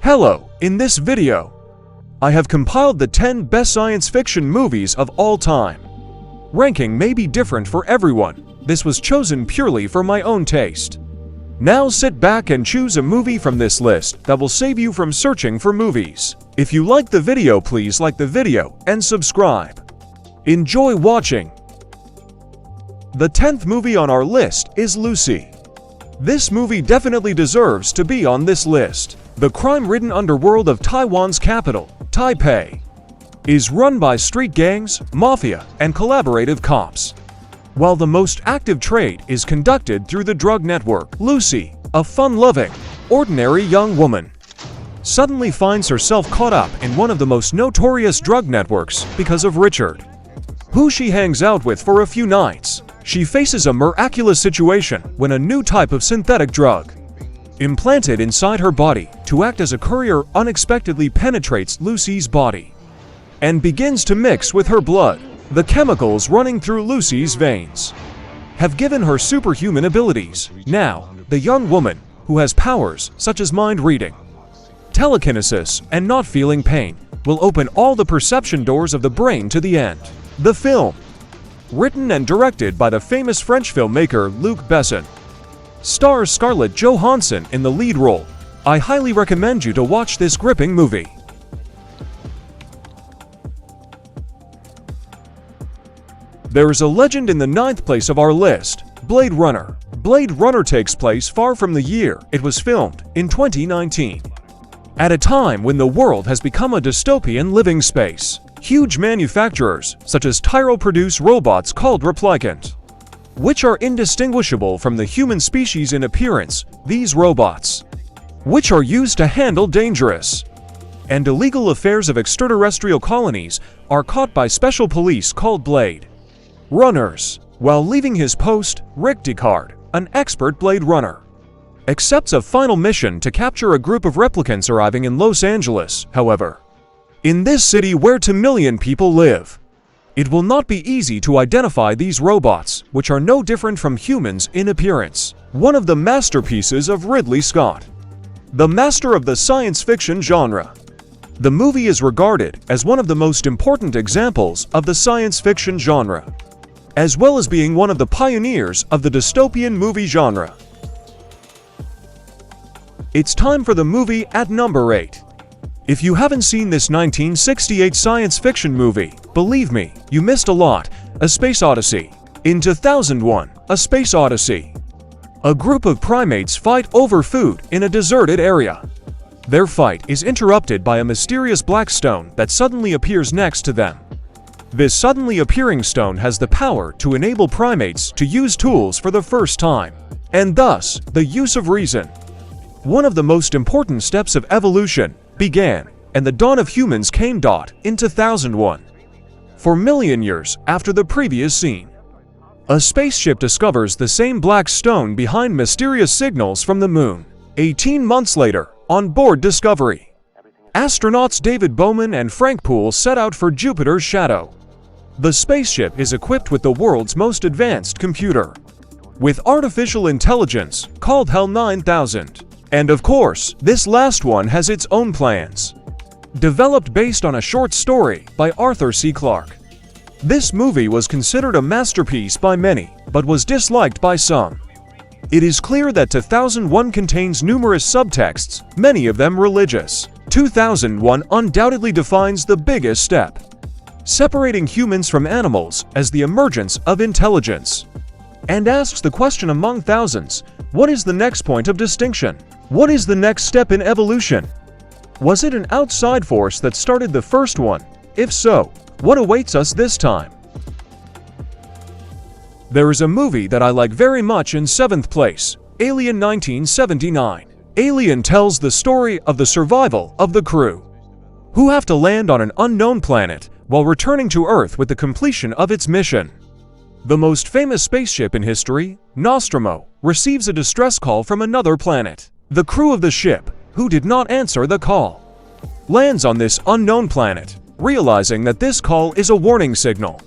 Hello, in this video, I have compiled the 10 best science fiction movies of all time. Ranking may be different for everyone. This was chosen purely for my own taste. Now sit back and choose a movie from this list that will save you from searching for movies. If you like the video, please like the video and subscribe. Enjoy watching. The 10th movie on our list is Lucy. This movie definitely deserves to be on this list. The crime-ridden underworld of Taiwan's capital, Taipei, is run by street gangs, mafia, and collaborative cops. While the most active trade is conducted through the drug network, Lucy, a fun-loving, ordinary young woman, suddenly finds herself caught up in one of the most notorious drug networks because of Richard, who she hangs out with for a few nights. She faces a miraculous situation when a new type of synthetic drug, implanted inside her body to act as a courier, unexpectedly penetrates Lucy's body and begins to mix with her blood. The chemicals running through Lucy's veins have given her superhuman abilities. Now, the young woman, who has powers such as mind reading, telekinesis, and not feeling pain, will open all the perception doors of the brain to the end. The film, written and directed by the famous French filmmaker Luc Besson, stars Scarlett Johansson in the lead role. I highly recommend you to watch this gripping movie. There is a legend in the 9th place of our list, Blade Runner. Blade Runner takes place far from the year it was filmed, in 2019. At a time when the world has become a dystopian living space, huge manufacturers such as Tyrell produce robots called replicants, which are indistinguishable from the human species in appearance. These robots, which are used to handle dangerous and illegal affairs of extraterrestrial colonies, are caught by special police called Blade Runners. While leaving his post, Rick Deckard, an expert Blade Runner, accepts a final mission to capture a group of replicants arriving in Los Angeles. However, in this city where 2 million people live, it will not be easy to identify these robots, which are no different from humans in appearance. One of the masterpieces of Ridley Scott, the master of the science fiction genre. The movie is regarded as one of the most important examples of the science fiction genre, as well as being one of the pioneers of the dystopian movie genre. It's time for the movie at number 8. If you haven't seen this 1968 science fiction movie, believe me, you missed a lot. A Space Odyssey. In 2001, A Space Odyssey, a group of primates fight over food in a deserted area. Their fight is interrupted by a mysterious black stone that suddenly appears next to them. This suddenly appearing stone has the power to enable primates to use tools for the first time, and thus, the use of reason. One of the most important steps of evolution began, and the dawn of humans came. In 2001, 4 million years after the previous scene, a spaceship discovers the same black stone behind mysterious signals from the moon. 18 months later, on board Discovery, astronauts David Bowman and Frank Poole set out for Jupiter's shadow. The spaceship is equipped with the world's most advanced computer, with artificial intelligence called HAL 9000. And of course, this last one has its own plans. Developed based on a short story by Arthur C. Clarke. This movie was considered a masterpiece by many, but was disliked by some. It is clear that 2001 contains numerous subtexts, many of them religious. 2001 undoubtedly defines the biggest step, separating humans from animals as the emergence of intelligence, and asks the question among thousands, what is the next point of distinction? What is the next step in evolution? Was it an outside force that started the first one? If so, what awaits us this time? There is a movie that I like very much in 7th place, Alien 1979. Alien tells the story of the survival of the crew, who have to land on an unknown planet while returning to Earth with the completion of its mission. The most famous spaceship in history, Nostromo, receives a distress call from another planet. The crew of the ship, who did not answer the call, lands on this unknown planet, realizing that this call is a warning signal.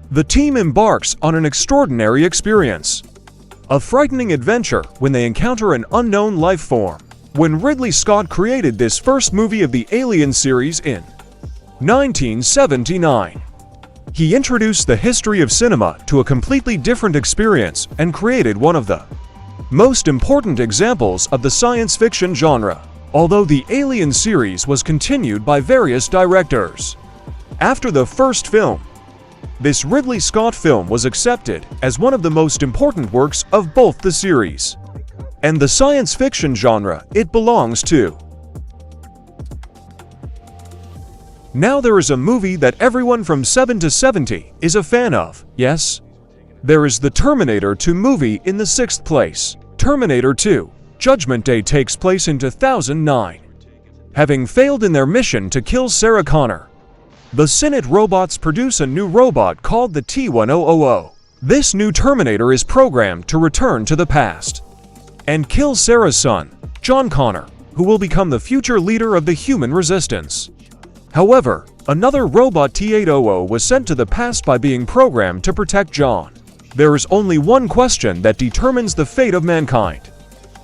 The team embarks on an extraordinary experience, a frightening adventure when they encounter an unknown life form. when Ridley Scott created this first movie of the Alien series in 1979. He introduced the history of cinema to a completely different experience and created one of the most important examples of the science fiction genre, although the Alien series was continued by various directors. After the first film, this Ridley Scott film was accepted as one of the most important works of both the series and the science fiction genre it belongs to. Now there is a movie that everyone from 7 to 70 is a fan of. Yes, there is the Terminator 2 movie in the 6th place. Terminator 2: Judgment Day takes place in 2009. Having failed in their mission to kill Sarah Connor, the Senate robots produce a new robot called the T-1000. This new Terminator is programmed to return to the past and kill Sarah's son, John Connor, who will become the future leader of the human resistance. However, another robot T-800 was sent to the past by being programmed to protect John. There is only one question that determines the fate of mankind.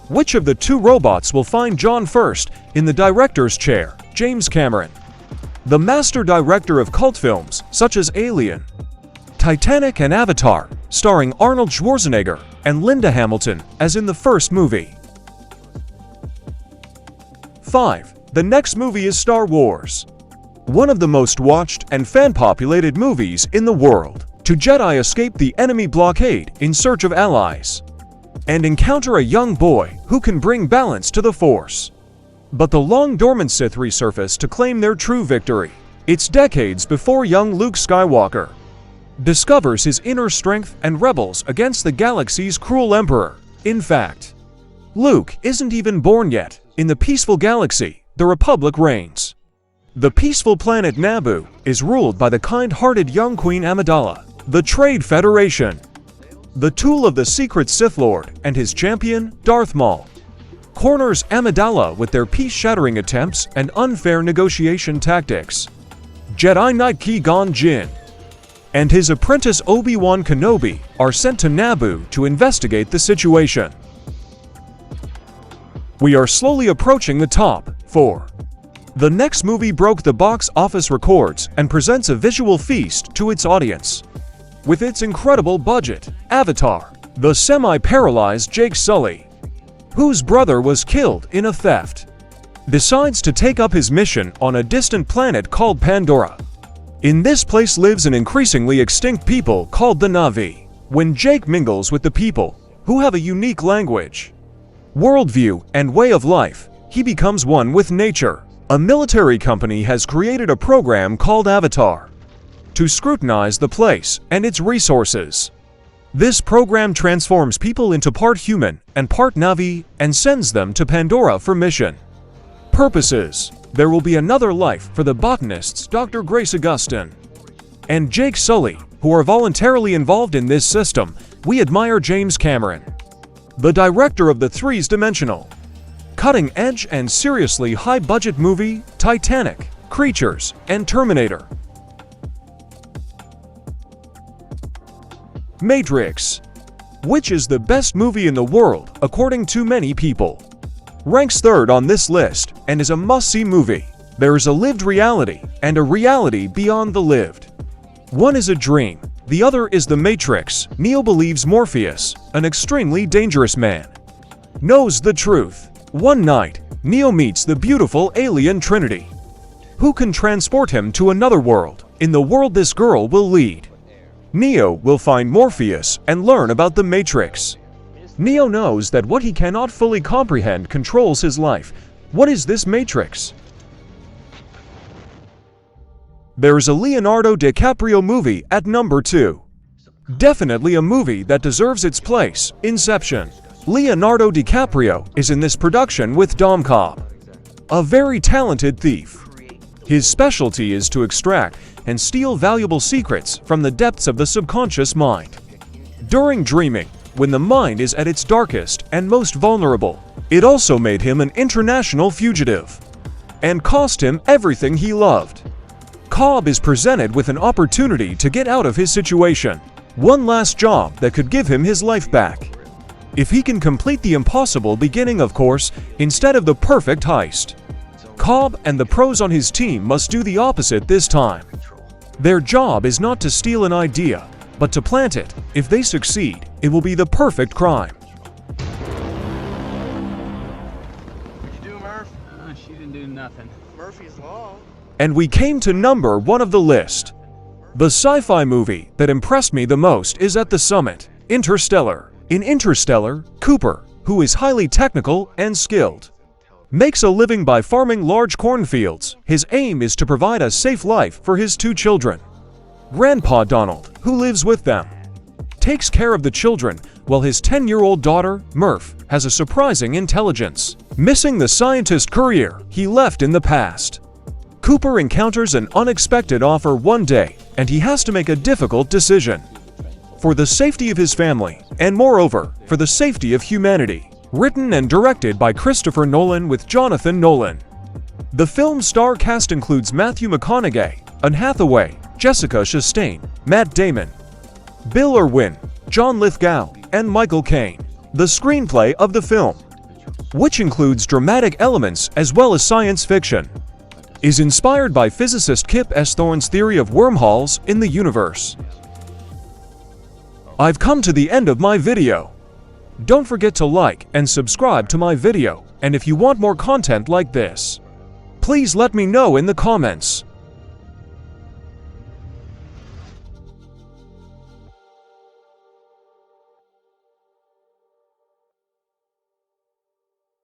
Which of the two robots will find John first in the director's chair? James Cameron, the master director of cult films such as Alien, Titanic and Avatar, starring Arnold Schwarzenegger and Linda Hamilton as in the first movie. 5. The next movie is Star Wars. One of the most watched and fan-populated movies in the world. Two Jedi escape the enemy blockade in search of allies and encounter a young boy who can bring balance to the Force. But the long-dormant Sith resurface to claim their true victory. It's decades before young Luke Skywalker discovers his inner strength and rebels against the galaxy's cruel emperor. In fact, Luke isn't even born yet. In the peaceful galaxy, the Republic reigns. The peaceful planet Naboo is ruled by the kind-hearted young Queen Amidala. The Trade Federation, the tool of the secret Sith Lord and his champion, Darth Maul, corners Amidala with their peace-shattering attempts and unfair negotiation tactics. Jedi Knight Qui-Gon Jinn and his apprentice Obi-Wan Kenobi are sent to Naboo to investigate the situation. We are slowly approaching the top 4. The next movie broke the box office records and presents a visual feast to its audience. With its incredible budget, Avatar, the semi-paralyzed Jake Sully, whose brother was killed in a theft, decides to take up his mission on a distant planet called Pandora. In this place lives an increasingly extinct people called the Na'vi. When Jake mingles with the people, who have a unique language, worldview, and way of life, he becomes one with nature. A military company has created a program called Avatar to scrutinize the place and its resources. This program transforms people into part human and part Na'vi and sends them to Pandora for mission purposes. There will be another life for the botanists Dr. Grace Augustine and Jake Sully, who are voluntarily involved in this system. We admire James Cameron, the director of the three-dimensional, cutting-edge and seriously high-budget movie Titanic, Creatures, and Terminator. Matrix, which is the best movie in the world according to many people, ranks third on this list and is a must-see movie. There is a lived reality and a reality beyond the lived. One is a dream, the other is the Matrix. Neo believes Morpheus, an extremely dangerous man, knows the truth. One night, Neo meets the beautiful alien Trinity, who can transport him to another world. In the world this girl will lead, Neo will find Morpheus and learn about the Matrix. Neo knows that what he cannot fully comprehend controls his life. What is this Matrix? There is a Leonardo DiCaprio movie at number 2. Definitely a movie that deserves its place, Inception. Leonardo DiCaprio is in this production with Dom Cobb, a very talented thief. His specialty is to extract and steal valuable secrets from the depths of the subconscious mind. During dreaming, when the mind is at its darkest and most vulnerable, it also made him an international fugitive and cost him everything he loved. Cobb is presented with an opportunity to get out of his situation, one last job that could give him his life back. If he can complete the impossible beginning, of course, instead of the perfect heist. Cobb and the pros on his team must do the opposite this time. Their job is not to steal an idea, but to plant it. If they succeed, it will be the perfect crime. What'd you do, Murph? She didn't do nothing. Murphy's Law. And we came to number 1 of the list. The sci-fi movie that impressed me the most is at the summit, Interstellar. In Interstellar, Cooper, who is highly technical and skilled, makes a living by farming large cornfields. His aim is to provide a safe life for his 2 children. Grandpa Donald, who lives with them, takes care of the children, while his 10-year-old daughter, Murph, has a surprising intelligence, missing the scientist career he left in the past. Cooper encounters an unexpected offer one day, and he has to make a difficult decision. For the safety of his family, and moreover, for the safety of humanity. Written and directed by Christopher Nolan with Jonathan Nolan. The film's star cast includes Matthew McConaughey, Anne Hathaway, Jessica Chastain, Matt Damon, Bill Irwin, John Lithgow, and Michael Caine. The screenplay of the film, which includes dramatic elements as well as science fiction, is inspired by physicist Kip S. Thorne's theory of wormholes in the universe. I've come to the end of my video. Don't forget to like and subscribe to my video, and if you want more content like this, please let me know in the comments.